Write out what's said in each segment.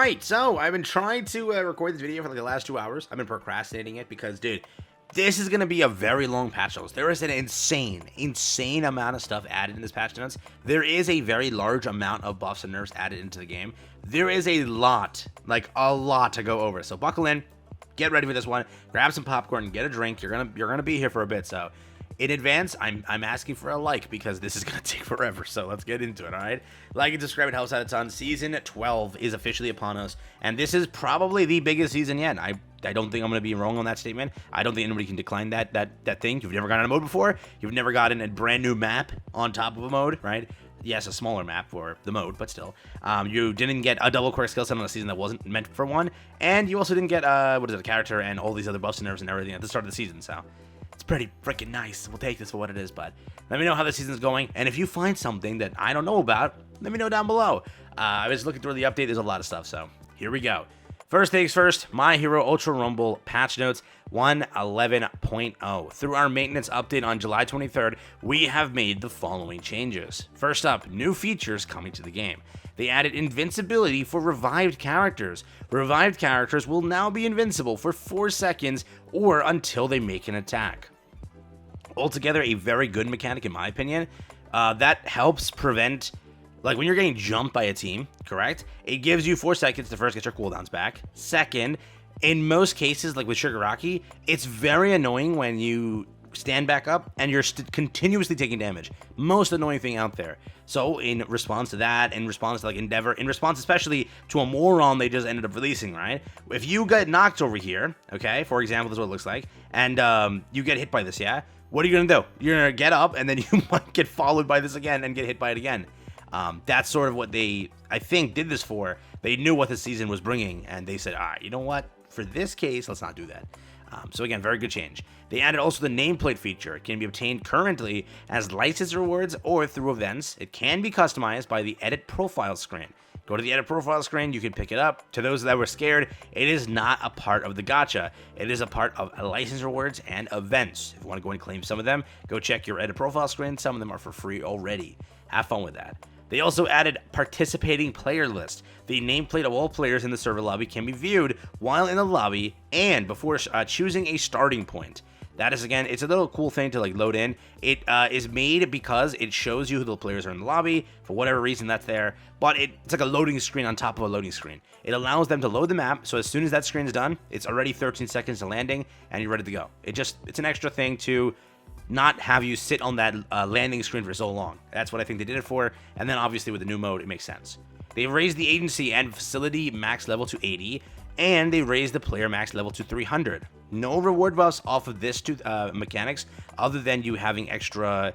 Alright, so I've been trying to record this video for like the last 2 hours. I've been procrastinating it because, dude, this is going to be a very long patch notes. There is an insane amount of stuff added in this patch notes. There is a very large amount of buffs and nerfs added into the game. There is a lot, like a lot to go over. So buckle in, get ready for this one, grab some popcorn, get a drink. You're gonna be here for a bit. So in advance, I'm asking for a like because this is gonna take forever. So let's get into it. All right, like and subscribe. It helps out a ton. Season 12 is officially upon us, and this is probably the biggest season yet. I don't think I'm going to be wrong on that statement. I don't think anybody can decline that thing. You've never gotten a mode before. You've never gotten a brand new map on top of a mode, right? Yes, a smaller map for the mode, but still. You didn't get a double quick skill set on a season that wasn't meant for one. And you also didn't get, a character and all these other buffs and nerfs and everything at the start of the season. So it's pretty freaking nice. We'll take this for what it is, but let me know how the season's going. And if you find something that I don't know about, let me know down below. I was looking through the update. There's a lot of stuff, so here we go. First things first, My Hero Ultra Rumble patch notes 1.11.0. Through our maintenance update on July 23rd, we have made the following changes. First up, new features coming to the game. They added invincibility for revived characters. Revived characters will now be invincible for 4 seconds or until they make an attack. Altogether, a very good mechanic in my opinion. That helps prevent, like when you're getting jumped by a team, correct? It gives you 4 seconds to first get your cooldowns back. Second, in most cases, like with Shigaraki, it's very annoying when you stand back up and you're continuously taking damage. Most annoying thing out there. So in response to that, in response to like Endeavor, in response especially to a moron they just ended up releasing, right? If you get knocked over here, okay, for example, this is what it looks like, and you get hit by this, yeah? What are you gonna do? You're gonna get up and then you might get followed by this again and get hit by it again. That's sort of what they, I think, did this for. They knew what the season was bringing, and they said, all right, you know what? For this case, let's not do that. So again, very good change. They added also the nameplate feature. It can be obtained currently as license rewards or through events. It can be customized by the edit profile screen. Go to the edit profile screen, you can pick it up. To those that were scared, it is not a part of the gacha. It is a part of license rewards and events. If you want to go and claim some of them, go check your edit profile screen. Some of them are for free already. Have fun with that. They also added participating player list. The nameplate of all players in the server lobby can be viewed while in the lobby and before choosing a starting point. That is, again, it's a little cool thing to like load in. It is made because it shows you who the players are in the lobby. For whatever reason, that's there. But it's like a loading screen on top of a loading screen. It allows them to load the map, so as soon as that screen is done, it's already 13 seconds to landing, and you're ready to go. It's an extra thing to not have you sit on that landing screen for so long. That's what I think they did it for. And then obviously with the new mode, it makes sense. They raised the agency and facility max level to 80, and they raised the player max level to 300. No reward buffs off of this two mechanics, other than you having extra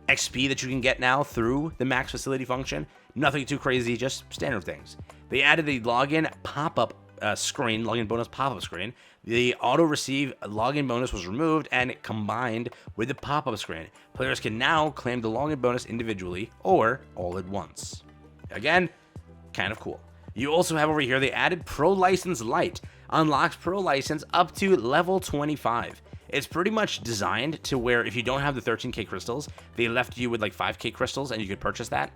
XP that you can get now through the max facility function. Nothing too crazy, just standard things. They added the login pop-up screen, login bonus pop-up screen. The auto-receive login bonus was removed and combined with the pop-up screen. Players can now claim the login bonus individually or all at once. Again, kind of cool. You also have over here, they added Pro License Lite. Unlocks Pro License up to level 25. It's pretty much designed to where if you don't have the 13k crystals, they left you with like 5k crystals and you could purchase that.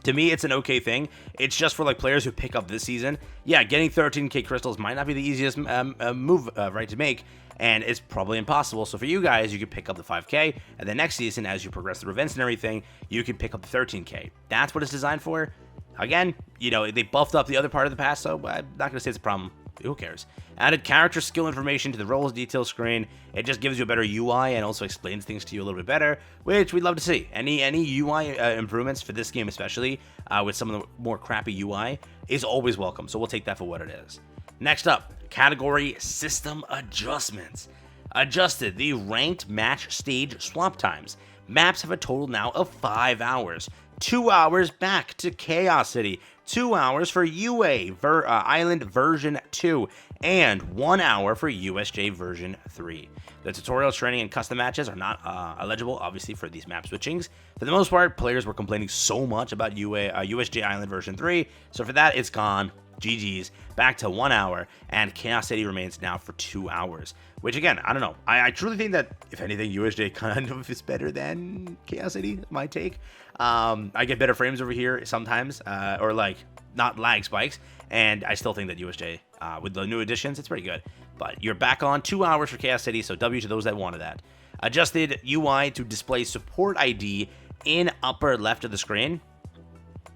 To me, it's an okay thing. It's just for like players who pick up this season. Yeah, getting 13k crystals might not be the easiest move right to make, and it's probably impossible. So for you guys, you can pick up the 5k, and then next season, as you progress through events and everything, you can pick up the 13k. That's what it's designed for. Again, you know, they buffed up the other part of the pass, so I'm not going to say it's a problem. Who cares? Added character skill information to the roles detail screen. It just gives you a better UI and also explains things to you a little bit better, which we'd love to see. Any UI improvements for this game, especially with some of the more crappy UI, is always welcome. So we'll take that for what it is. Next up, category system adjustments. Adjusted the ranked match stage swap times. Maps have a total now of 5 hours. 2 hours back to Chaos City, 2 hours for UA Island version 2, and 1 hour for USJ version 3. The tutorial, training, and custom matches are not eligible, obviously, for these map switchings. For the most part, players were complaining so much about USJ Island version 3, so for that, it's gone. GG's, back to 1 hour, and Chaos City remains now for 2 hours. Which, again, I don't know. I truly think that, if anything, USJ kind of is better than Chaos City, my take. I get better frames over here sometimes, or like, not lag spikes, and I still think that USJ, with the new additions, it's pretty good. But you're back on 2 hours for Chaos City, so W to those that wanted that. Adjusted UI to display support ID in upper left of the screen.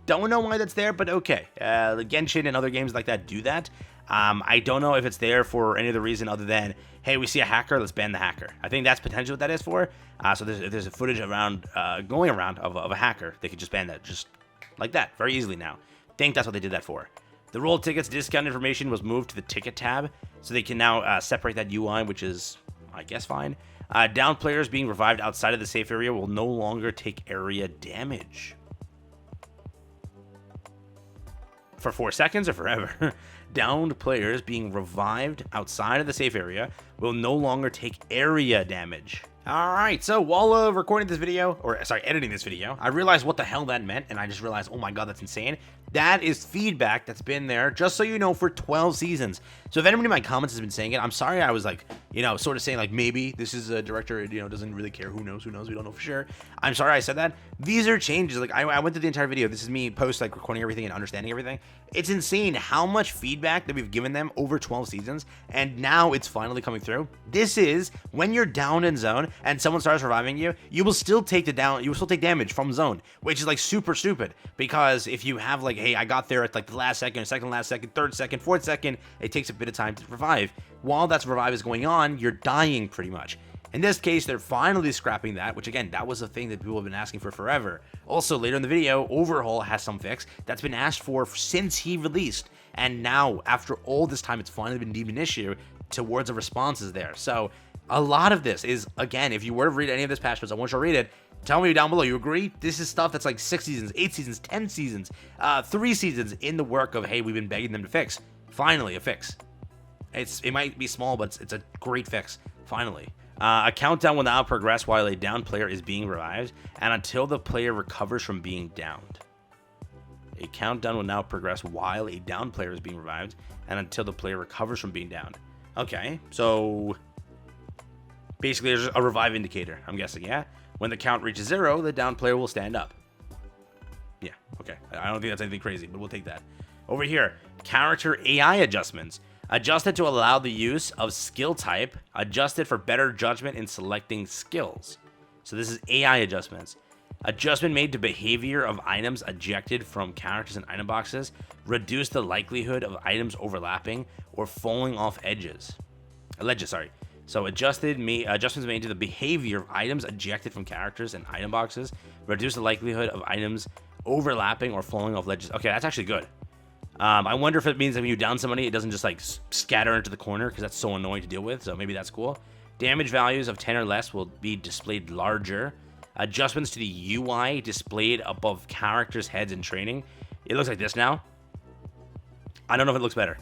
Don't know why that's there, but okay. Genshin and other games like that do that. I don't know if it's there for any other reason other than, hey, we see a hacker, let's ban the hacker. I think that's potentially what that is for. So if there's a footage around going around of a hacker, they could just ban that just like that very easily now. I think that's what they did that for. The roll tickets discount information was moved to the ticket tab, so they can now separate that UI, which is, I guess, fine. Down players being revived outside of the safe area will no longer take area damage. For 4 seconds or forever. Downed players being revived outside of the safe area will no longer take area damage. Alright, so while recording this video, or sorry, editing this video, I realized what the hell that meant, and I just realized, oh my god, that's insane. That is feedback that's been there, just so you know, for 12 seasons. So if anybody in my comments has been saying it, I'm sorry I was like, sort of saying like, maybe this is a director, doesn't really care, who knows, we don't know for sure. I'm sorry I said that. These are changes, like I went through the entire video, this is me post like recording everything and understanding everything. It's insane how much feedback that we've given them over 12 seasons, and now it's finally coming through. This is, when you're down in zone, and someone starts reviving you, you will still take damage from zone, which is like super stupid, because if you have like, hey, I got there at like the last second, second last second, third second, fourth second, it takes a bit of time to revive. While that revive is going on, you're dying pretty much. In this case, they're finally scrapping that, which again, that was a thing that people have been asking for forever. Also, later in the video, Overhaul has some fix that's been asked for since he released, and now, after all this time, it's finally been deemed an issue towards the responses there. So, a lot of this is, again, if you were to read any of this patch notes, I want you to read it. Tell me down below, you agree? This is stuff that's like 6 seasons, 8 seasons, 10 seasons, 3 seasons in the work of, hey, we've been begging them to fix. Finally, a fix. It might be small, but it's a great fix. Finally. A countdown will now progress while a downed player is being revived, and until the player recovers from being downed. A countdown will now progress while a downed player is being revived, and until the player recovers from being downed. Okay, so basically there's a revive indicator, I'm guessing, yeah? When the count reaches 0, the downed player will stand up. Yeah, okay. I don't think that's anything crazy, but we'll take that. Over here, character AI adjustments. Adjusted to allow the use of skill type, adjusted for better judgment in selecting skills. So this is AI adjustments. Adjustment made to behavior of items ejected from characters and item boxes. Reduce the likelihood of items overlapping or falling off ledges, sorry. So adjustments made to the behavior of items ejected from characters and item boxes. Reduce the likelihood of items overlapping or falling off ledges. Okay, that's actually good. I wonder if it means that when you down somebody, it doesn't just like scatter into the corner, because that's so annoying to deal with. So maybe that's cool. Damage values of 10 or less will be displayed larger. Adjustments to the UI displayed above characters' heads in training. It looks like this now. I don't know if it looks better.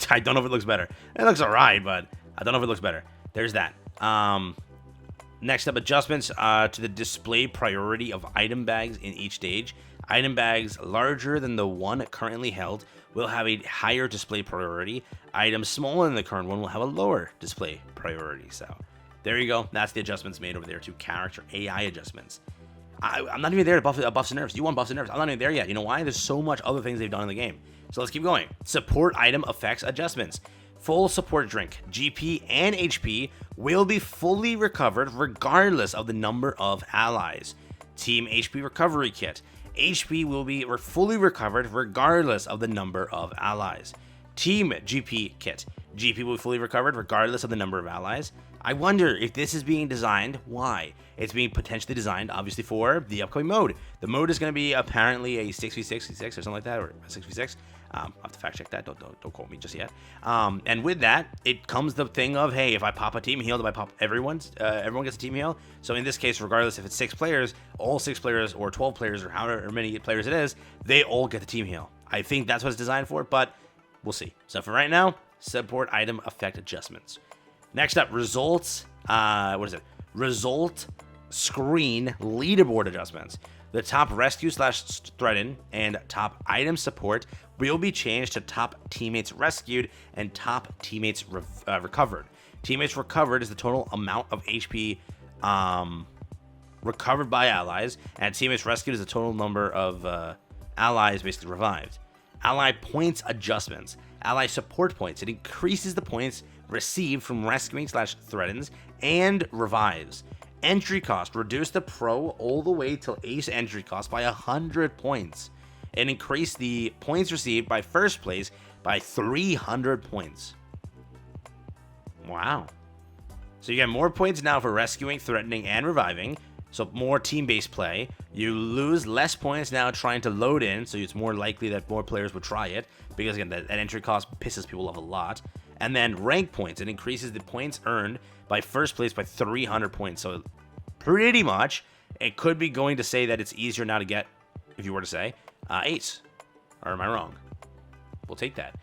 I don't know if it looks better. It looks alright, but I don't know if it looks better. There's that. Next up, adjustments to the display priority of item bags in each stage. Item bags larger than the one currently held will have a higher display priority. Items smaller than the current one will have a lower display priority. So there you go. That's the adjustments made over there to character AI adjustments. I'm not even there to buffs and nerfs. You want buffs and nerfs. I'm not even there yet. You know why? There's so much other things they've done in the game. So let's keep going. Support item effects adjustments. Full support drink, GP and HP will be fully recovered regardless of the number of allies. Team HP recovery kit. HP will be fully recovered regardless of the number of allies. Team GP kit. GP will be fully recovered regardless of the number of allies. I wonder if this is being designed. Why? It's being potentially designed, obviously, for the upcoming mode. The mode is going to be apparently a 6v6 or something like that, or a 6v6. I'll have to fact check that. Don't quote me just yet. And with that, it comes the thing of, hey, if I pop a team heal, do I pop everyone gets a team heal? So in this case, regardless if it's 6 players, all 6 players, or 12 players, or however many players it is, they all get the team heal. I think that's what it's designed for, but we'll see. So for right now, support item effect adjustments. Next up, results. Result screen leaderboard adjustments. The top rescue/threaten and top item support will be changed to top teammates rescued and top teammates recovered. Teammates recovered is the total amount of HP recovered by allies, and teammates rescued is the total number of allies basically revived. ally points adjustments, ally support points. It increases the points received from rescuing / threatens and revives. Entry cost, reduce the pro all the way till ace entry cost by 100 points. And increase the points received by first place by 300 points. Wow. So you get more points now for rescuing, threatening, and reviving. So more team-based play. You lose less points now trying to load in, so it's more likely that more players would try it. Because again, that entry cost pisses people off a lot. And then rank points. It increases the points earned by first place by 300 points. So pretty much, it could be going to say that it's easier now to get, if you were to say, ace. Or am I wrong? We'll take that.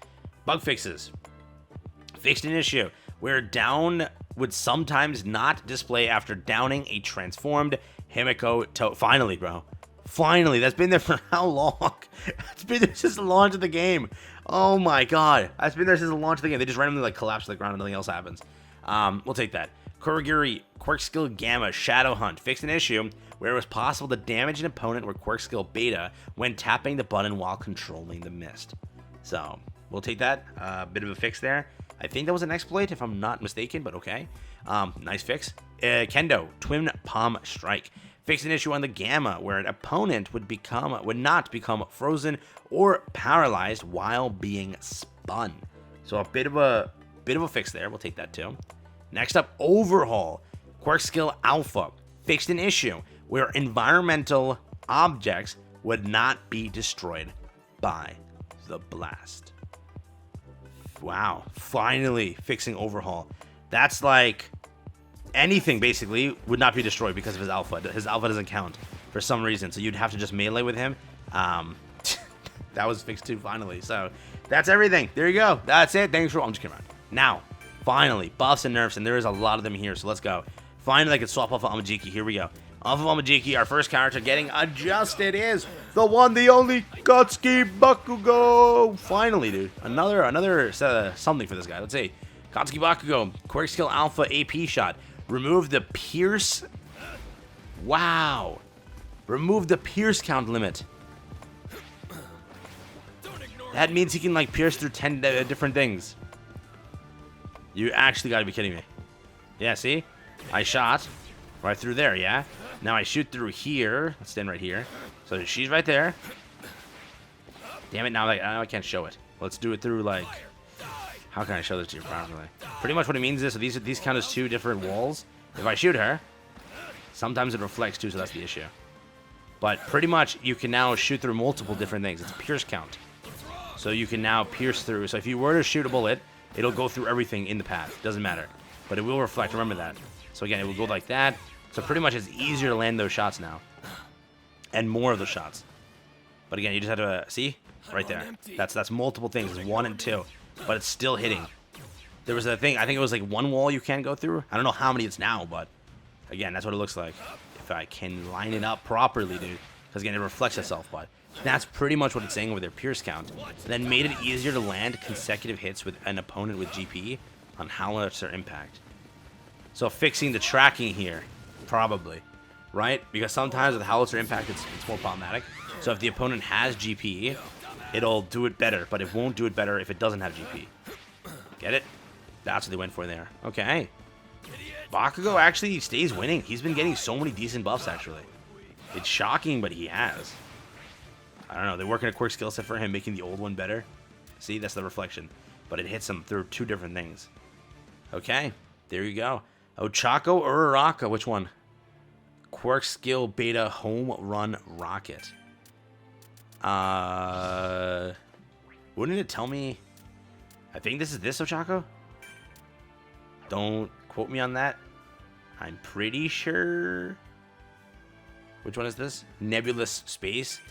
Bug fixes. Fixed an issue where down would sometimes not display after downing a transformed Himiko. Finally, bro. Finally. That's been there for how long? It's been there since the launch of the game. Oh my god. That's been there since the launch of the game. They just randomly like collapse to the ground and nothing else happens. We'll take that. Kurogiri, Quirk Skill Gamma, Shadow Hunt. Fixed an issue where it was possible to damage an opponent with Quirk Skill Beta when tapping the button while controlling the mist. So, we'll take that. Bit of a fix there. I think that was an exploit, if I'm not mistaken, but okay. Nice fix. Kendo, Twin Palm Strike. Fixed an issue on the Gamma where an opponent would not become frozen or paralyzed while being spun. So a bit of a fix there. We'll take that too. Next up, Overhaul. Quirk Skill Alpha. Fixed an issue where environmental objects would not be destroyed by the blast. Wow, finally fixing Overhaul. That's like anything basically would not be destroyed because of his alpha. His alpha doesn't count for some reason, so you'd have to just melee with him. That was fixed too, finally. So that's everything. There you go. That's it. Thanks for. I'm just kidding around. Now, finally, buffs and nerfs, and there is a lot of them here. So let's go. Finally, I can swap off of Amajiki. Here we go. Off of Amajiki, our first character getting adjusted is the one, the only Katsuki Bakugo. Finally, dude. Another something for this guy. Let's see. Katsuki Bakugo, Quirk Skill Alpha AP shot. Remove the pierce. Wow. Remove the pierce count limit. That means he can like pierce through 10 different things. You actually gotta be kidding me. Yeah, see? I shot right through there, yeah? Now I shoot through here. Let's stand right here. So she's right there. Damn it, now I can't show it. Let's do it through, like... How can I show this to you properly? Pretty much what it means is, so these count as two different walls. If I shoot her, sometimes it reflects too, so that's the issue. But pretty much, you can now shoot through multiple different things. It's a pierce count. So you can now pierce through. So if you were to shoot a bullet, it'll go through everything in the path. Doesn't matter. But it will reflect, remember that. So again, it will go like that. So pretty much it's easier to land those shots now. And more of those shots. But again, you just have to, see? Right there. That's multiple things. It's 1 and 2. But it's still hitting. There was a thing, I think it was like one wall you can't go through. I don't know how many it's now, but again, that's what it looks like. If I can line it up properly, dude. Because again, it reflects itself, but that's pretty much what it's saying with their pierce count. Then made it easier to land consecutive hits with an opponent with GP on howitzer impact. So fixing the tracking here, probably, right? Because sometimes with howitzer impact, it's more problematic. So if the opponent has GP, it'll do it better, but it won't do it better if it doesn't have GP. Get it? That's what they went for there. Okay. Bakugo actually stays winning. He's been getting so many decent buffs, actually. It's shocking, but he has. I don't know. They're working a quirk skill set for him, making the old one better. See, that's the reflection. But it hits him through two different things. Okay. There you go. Ochako or Uraraka? Which one? Quirk skill beta home run rocket. Wouldn't it tell me? I think this is this Ochako. Don't quote me on that. I'm pretty sure. Which one is this? Nebulous Space.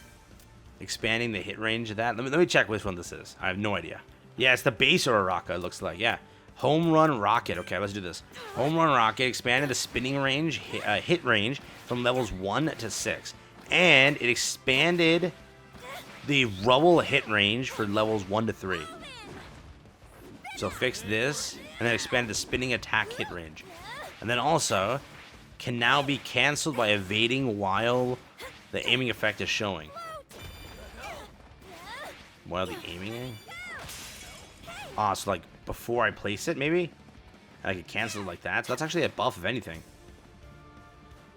Expanding the hit range of that. Let me check which one this is. I have no idea. Yeah, it's the base Uraraka, it looks like. Yeah. Home run rocket. Okay, let's do this. Home run rocket expanded the spinning range, hit range from levels 1 to 6. And it expanded the rubble hit range for levels 1 to 3. So fix this, and then expand the spinning attack hit range. And then also, can now be cancelled by evading while the aiming effect is showing. What are they aiming at? So like before I place it, maybe I could cancel it like that. So that's actually a buff, if anything.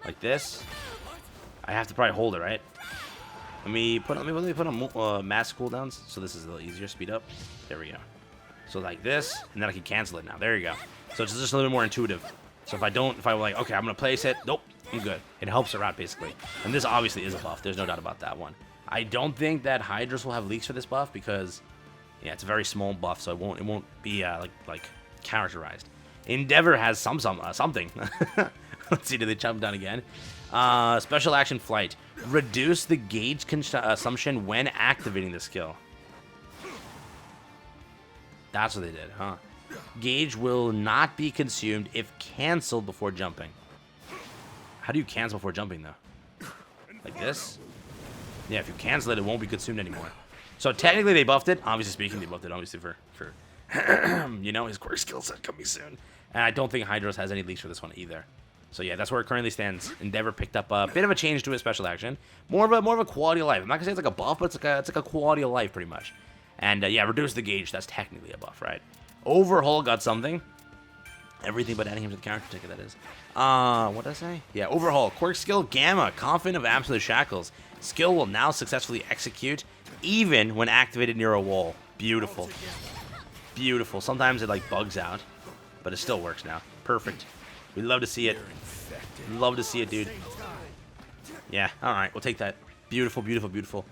Like this. I have to probably hold it, right? Let me put on mass cooldowns, so this is a little easier. Speed up. There we go. So like this, and then I can cancel it now. There you go. So it's just a little bit more intuitive. So if I'm like, okay, I'm gonna place it. Nope, I'm good. It helps her out basically. And this obviously is a buff. There's no doubt about that one. I don't think that Hydras will have leaks for this buff because, yeah, it's a very small buff, so it won't be like characterized. Endeavor has something. Let's see, do they chop down again? Special action flight. Reduce the gauge consumption when activating the skill. That's what they did, huh? Gauge will not be consumed if canceled before jumping. How do you cancel before jumping, though? Like this? Yeah, if you cancel it, it won't be consumed anymore. So technically they buffed it. Obviously speaking, they buffed it obviously for you know, his quirk skill set coming soon. And I don't think Hydros has any leaks for this one either. So yeah, that's where it currently stands. Endeavor picked up a bit of a change to his special action. More of a quality of life. I'm not gonna say it's like a buff, but it's like a quality of life pretty much. And yeah, reduce the gauge. That's technically a buff, right? Overhaul got something. Everything but adding him to the character ticket, that is. What did I say? Yeah, overhaul. Quirk skill Gamma. Confident of absolute shackles. Skill will now successfully execute even when activated near a wall. Beautiful. Beautiful. Sometimes it like bugs out, but it still works now. Perfect. We love to see it. Love to see it, dude. Yeah, alright, we'll take that. Beautiful, beautiful, beautiful.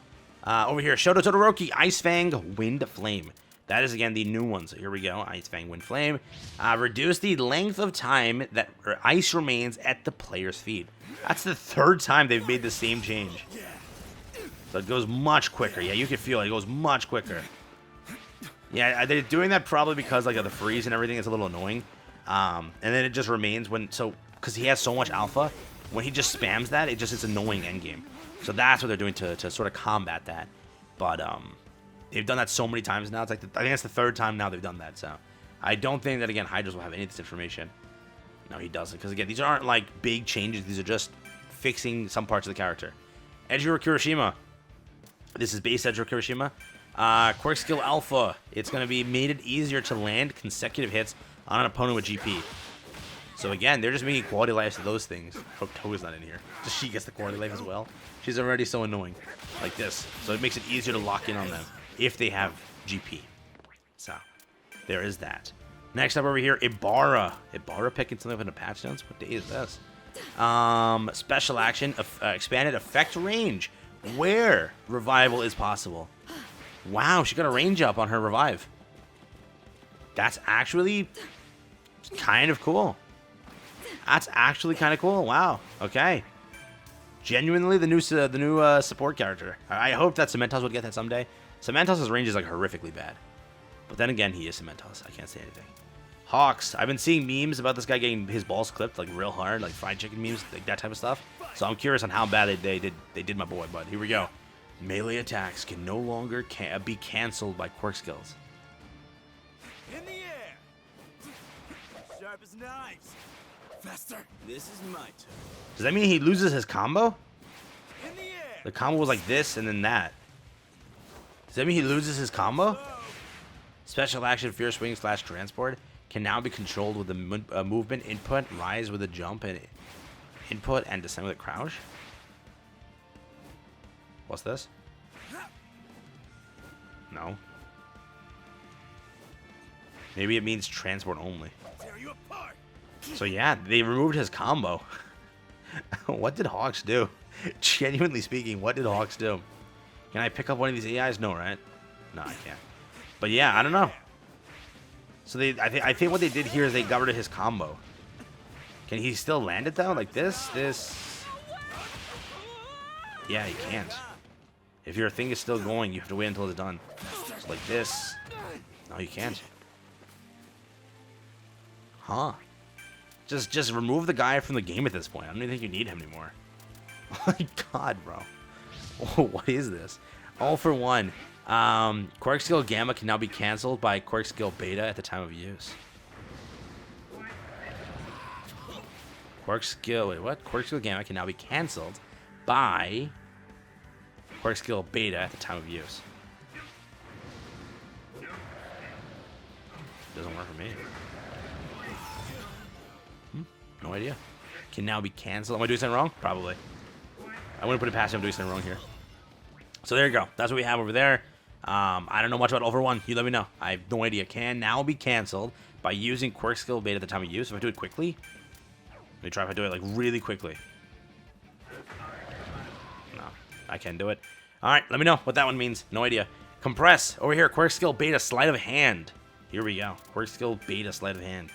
Over here, Shoto Todoroki, Ice Fang, Wind Flame. That is, again, the new one. So here we go. Ice Fang, Wind Flame. Reduce the length of time that ice remains at the player's feet. That's the third time they've made the same change. So it goes much quicker. Yeah, you can feel it. It goes much quicker. Yeah, they're doing that probably because like of the freeze and everything. It's a little annoying. And then it just remains because he has so much alpha. When he just spams that, it's annoying endgame. So that's what they're doing to sort of combat that. But they've done that so many times now. It's like I think it's the third time now they've done that. So I don't think that again Hydras will have any of this information. No, he doesn't. Because again, these aren't like big changes. These are just fixing some parts of the character. Ejiro Kirishima. This is base Ejiro Kirishima. Quirk skill Alpha. It's going to be made it easier to land consecutive hits on an opponent with GP. So again, they're just making quality life to those things. Hope Toga's not in here. Just she gets the quality life as well. She's already so annoying. Like this. So it makes it easier to lock in on them if they have GP. So there is that. Next up over here, Ibarra. Ibarra picking something up in the patch notes. What day is this? Special action, expanded effect range. Where revival is possible. Wow, she got a range up on her revive. That's actually kind of cool. That's actually kind of cool. Wow. Okay. Genuinely the new support character. I hope that Cementos would get that someday. Cementos' range is like horrifically bad. But then again, he is Cementos. I can't say anything. Hawks. I've been seeing memes about this guy getting his balls clipped like real hard, like fried chicken memes, like that type of stuff. So I'm curious on how bad they did my boy. But here we go. Melee attacks can no longer be cancelled by quirk skills. In the air. Sharp as knives. Faster. This is my turn. Does that mean he loses his combo? In the air. The combo was like this and then that. Does that mean he loses his combo? Special action Fierce Wing / Transport can now be controlled with the movement input, rise with a jump and input, and descend with a crouch. What's this? No. Maybe it means transport only. Tear you apart. So yeah, they removed his combo. What did Hawks do? Genuinely speaking, what did Hawks do? Can I pick up one of these AIs? No, right? No, I can't. But yeah, I don't know. So I think what they did here is they got rid of his combo. Can he still land it though? Like this? Yeah, he can't. If your thing is still going, you have to wait until it's done. So like this. No, you can't. Huh. Just remove the guy from the game at this point. I don't even think you need him anymore. Oh my god, bro. Oh, what is this? All for one. Quirk skill Gamma can now be cancelled by Quirk skill Beta at the time of use. Quirk skill, wait, what? Quirk skill Gamma can now be cancelled by Quirk skill Beta at the time of use. Doesn't work for me. No idea. Can now be canceled. Am I doing something wrong? Probably. I wouldn't put it past him doing something wrong here. So there you go. That's what we have over there. I don't know much about Over 1. You let me know. I have no idea. Can now be canceled by using Quirk Skill Beta at the time of use. If I do it quickly. Let me try if I do it like really quickly. No, I can do it. Alright, let me know what that one means. No idea. Compress. Over here, Quirk Skill Beta Sleight of Hand. Here we go. Quirk Skill Beta Sleight of Hand.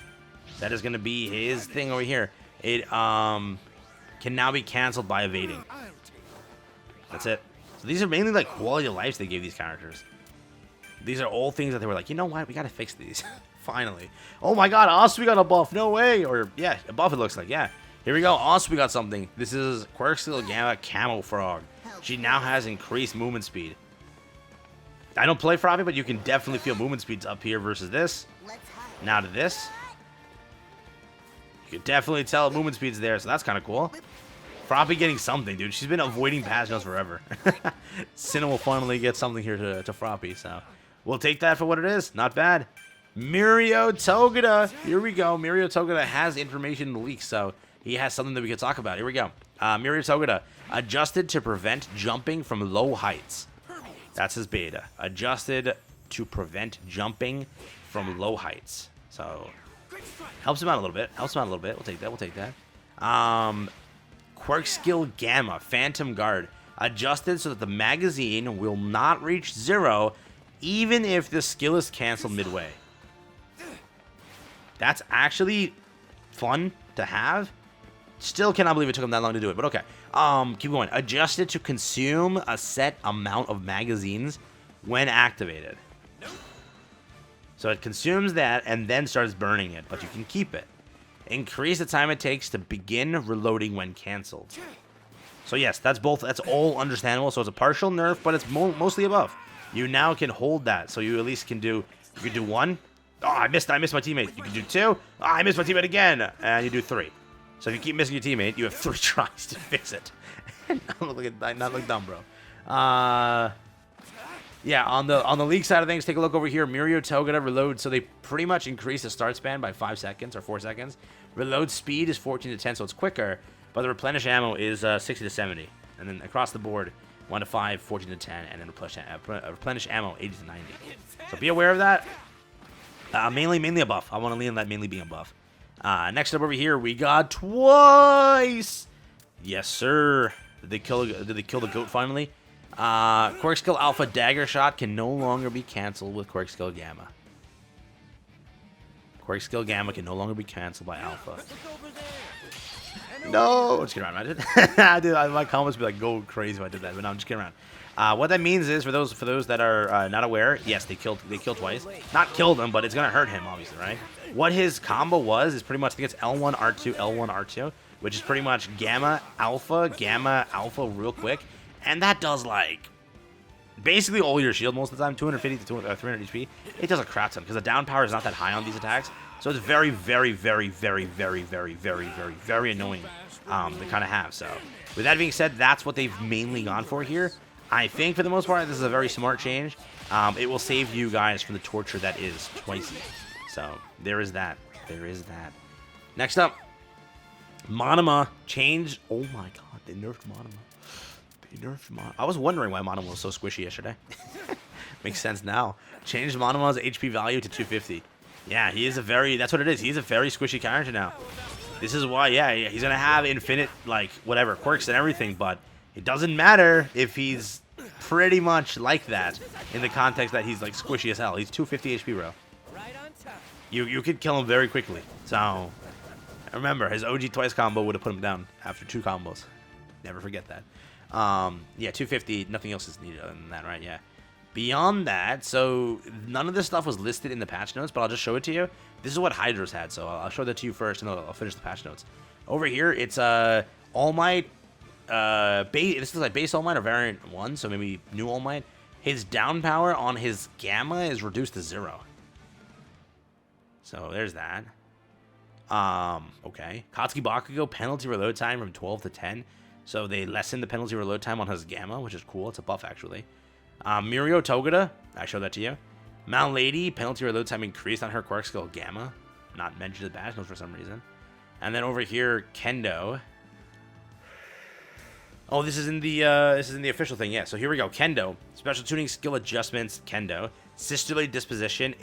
That is going to be his thing over here. It can now be canceled by evading. That's it. So these are mainly like quality of life they gave these characters. These are all things that they were like, you know what? We got to fix these. Finally. Oh my god, Osprey got a buff. No way. Or, yeah, a buff it looks like. Yeah. Here we go. Osprey got something. This is Quirk Skill Gamma Camo Frog. She now has increased movement speed. I don't play Froppy, but you can definitely feel movement speeds up here versus this. Now to this. You can definitely tell movement speed's there, so that's kind of cool. Froppy getting something, dude. She's been avoiding patch notes forever. Cinna will finally get something here to Froppy, so we'll take that for what it is. Not bad. Mirio Togeda. Here we go. Mirio Togeda has information in the leak, so he has something that we can talk about. Here we go. Mirio Togeda. Adjusted to prevent jumping from low heights. That's his beta. Adjusted to prevent jumping from low heights. So, helps him out a little bit. Helps him out a little bit. We'll take that. We'll take that. Quirk Skill Gamma. Phantom Guard. Adjusted so that the magazine will not reach 0 even if the skill is canceled midway. That's actually fun to have. Still cannot believe it took him that long to do it, but okay. Keep going. Adjusted to consume a set amount of magazines when activated. So it consumes that and then starts burning it, but you can keep it. Increase the time it takes to begin reloading when canceled. So yes, that's both. That's all understandable. So it's a partial nerf, but it's mostly a buff. You now can hold that, so you at least can do. You can do 1. Oh, I missed my teammate. You can do 2. Oh, I missed my teammate again, and you do 3. So if you keep missing your teammate, you have 3 tries to fix it. not look dumb, bro. Yeah, on the league side of things, take a look over here. Mirio Togeda reload. So they pretty much increase the start span by 5 seconds or 4 seconds. Reload speed is 14 to 10, so it's quicker. But the replenish ammo is 60 to 70. And then across the board, 1 to 5, 14 to 10, and then replenish ammo 80 to 90. So be aware of that. Mainly a buff. I want to lean on that mainly being a buff. Next up over here, we got twice. Yes, sir. Did they kill the goat finally? Quirk Skill Alpha Dagger Shot can no longer be canceled with Quirk Skill Gamma. Quirk Skill Gamma can no longer be canceled by Alpha. No, just kidding around. Dude, my comments would be like go crazy if I did that, but no, I'm just kidding around. What that means is for those that are not aware, yes, they killed twice. Not killed him, but it's gonna hurt him obviously, right? What his combo was is pretty much, I think it's L1 R2 L1 R2, which is pretty much Gamma Alpha real quick, and that does like basically all your shield most of the time, 250 to 300 HP. It does a crap ton because the down power is not that high on these attacks, so it's very annoying to kind of have. So with that being said, that's what they've mainly gone for here. I think for the most part, this is a very smart change. It will save you guys from the torture that is Twicey. So there is that. There is that. Next up, Monoma changed. Oh my god, they nerfed Monoma. They nerfed Monoma. I was wondering why Monoma was so squishy yesterday. Makes sense now. Changed Monoma's HP value to 250. Yeah, he is a very. That's what it is. He's a very squishy character now. This is why. Yeah, he's gonna have infinite like whatever quirks and everything, but it doesn't matter if he's pretty much like that in the context that he's like squishy as hell. He's 250 HP, bro. You could kill him very quickly. So remember, his OG twice combo would have put him down after 2 combos. Never forget that. Yeah, 250. Nothing else is needed other than that, right? Yeah. Beyond that, so none of this stuff was listed in the patch notes, but I'll just show it to you. This is what Hydra's had, so I'll show that to you first, and I'll finish the patch notes. Over here, it's All Might. This is like base All Might or variant 1, so maybe new All Might. His down power on his Gamma is reduced to 0. So there's that. Okay. Katsuki Bakugo penalty reload time from 12 to 10. So they lessen the penalty reload time on his Gamma, which is cool. It's a buff actually. Mirio Togeda, I showed that to you. Lady, penalty or load time increased on her quirk skill Gamma. Not mentioned in the patch notes for some reason. And then over here, Kendo. Oh, this is in the official thing. Yeah. So here we go. Kendo, special tuning skill adjustments. Kendo, sisterly disposition.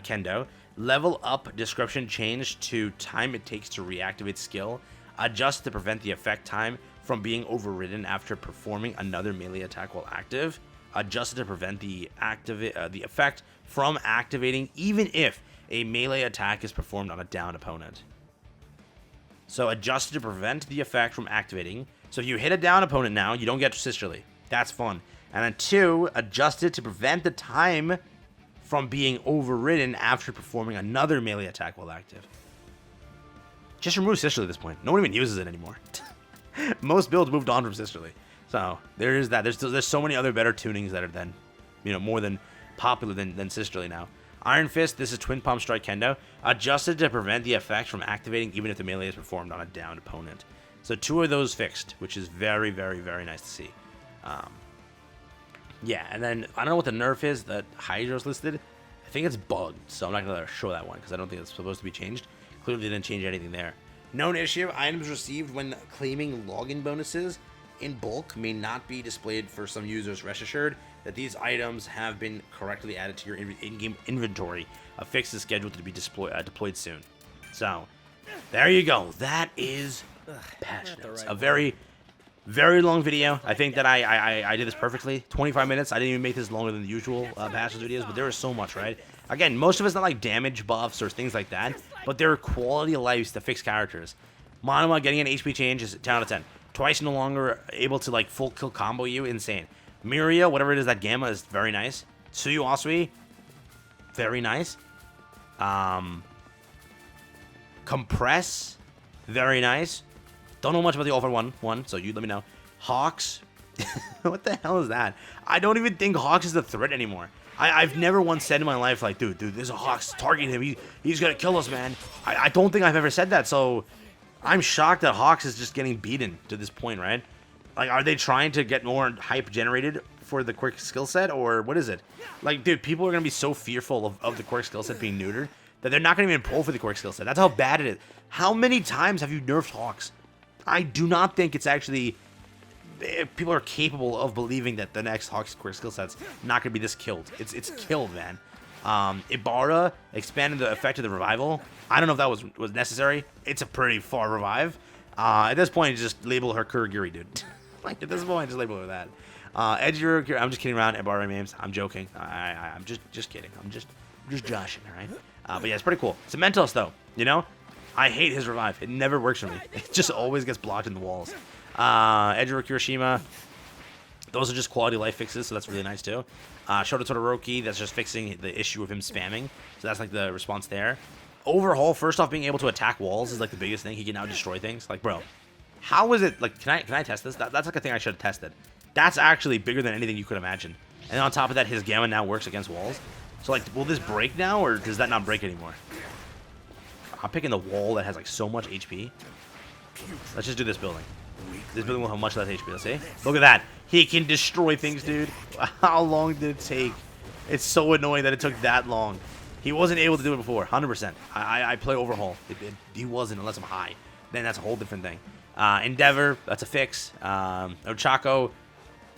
Kendo, level up description changed to time it takes to reactivate skill. Adjust to prevent the effect time from being overridden after performing another melee attack while active. Adjusted to prevent the effect from activating even if a melee attack is performed on a downed opponent. So adjusted to prevent the effect from activating. So if you hit a down opponent now, you don't get sisterly. That's fun. And then 2, adjusted to prevent the time from being overridden after performing another melee attack while active. Just remove sisterly at this point. No one even uses it anymore. Most builds moved on from sisterly. So there is that. There's so many other better tunings that are then, more than popular than sisterly now. Iron Fist, this is Twin Palm Strike Kendo. Adjusted to prevent the effect from activating even if the melee is performed on a downed opponent. So 2 of those fixed, which is very, very, very nice to see. Yeah, and then I don't know what the nerf is that Hydro's listed. I think it's bugged, so I'm not going to show that one because I don't think it's supposed to be changed. Clearly they didn't change anything there. Known issue, items received when claiming login bonuses in bulk may not be displayed for some users. Rest assured that these items have been correctly added to your in-game inventory. A fix is scheduled to be deployed soon. So, there you go. That is patch notes. A very, very long video. I think that I did this perfectly. 25 minutes. I didn't even make this longer than the usual patch notes videos, but there is so much, right? Again, most of it's not like damage buffs or things like that, but there are quality of lives to fix characters. Monoma getting an HP change is 10 out of 10. Twice no longer able to like full kill combo you, insane. Miria, whatever it is, that Gamma is very nice. Tsuyu Asui, very nice. Compress, very nice. Don't know much about the All for One, so you let me know. Hawks, what the hell is that? I don't even think Hawks is a threat anymore. I've never once said in my life like, dude, there's a Hawks targeting him. He's gonna kill us, man. I don't think I've ever said that, so I'm shocked that Hawks is just getting beaten to this point, right? Like, are they trying to get more hype generated for the quirk skill set, or what is it? Like, dude, people are gonna be so fearful of the quirk skill set being neutered that they're not gonna even pull for the quirk skill set. That's how bad it is. How many times have you nerfed Hawks? I do not think it's actually... People are capable of believing that the next Hawks quirk skill set's not gonna be this killed. It's killed, man. Ibarra expanded the effect of the revival. I don't know if that was necessary. It's a pretty far revive. At this point, just label her Kurogiri, dude. Like, at this point, just label her that. Edgy, I'm just kidding around. Ibarra memes. I'm joking. I'm just kidding. I'm just joshing, all right? But yeah, it's pretty cool. Cementos, though, I hate his revive. It never works for me. It just always gets blocked in the walls. Ejiro Kirishima, those are just quality life fixes, so that's really nice too. Shota Todoroki, that's just fixing the issue of him spamming, so that's like the response there. Overhaul, first off, being able to attack walls is like the biggest thing. He can now destroy things. Like, bro, how is it? Like, can I test this? That's like a thing I should have tested. That's actually bigger than anything you could imagine. And on top of that, his Gamma now works against walls. So like, will this break now, or does that not break anymore? I'm picking the wall that has like so much HP. Let's just do this building. This building will have much less HP, let's see. Look at that. He can destroy things, dude. How long did it take? It's so annoying that it took that long. He wasn't able to do it before, 100%. I play Overhaul. He wasn't unless I'm high. Then that's a whole different thing. Endeavor, that's a fix. Ochako,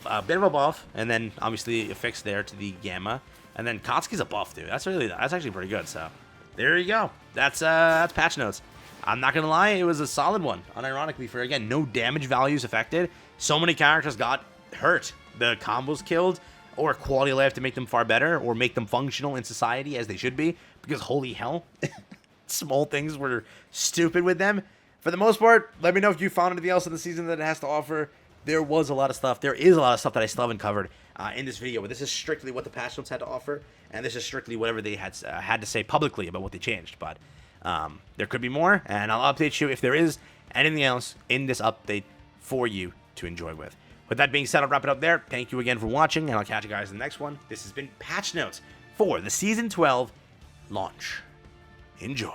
a bit of a buff. And then, obviously, a fix there to the Gamma. And then Katsuki's a buff, dude. That's actually pretty good, so. There you go. That's patch notes. I'm not gonna lie, it was a solid one. Unironically, for again, no damage values affected. So many characters got hurt. The combos killed, or quality of life to make them far better, or make them functional in society as they should be. Because holy hell, small things were stupid with them. For the most part, let me know if you found anything else in the season that it has to offer. There was a lot of stuff. There is a lot of stuff that I still haven't covered in this video, but this is strictly what the patch notes had to offer, and this is strictly whatever they had to say publicly about what they changed. But there could be more, and I'll update you if there is anything else in this update for you to enjoy with. With that being said, I'll wrap it up there. Thank you again for watching, and I'll catch you guys in the next one. This has been Patch Notes for the Season 12 launch. Enjoy.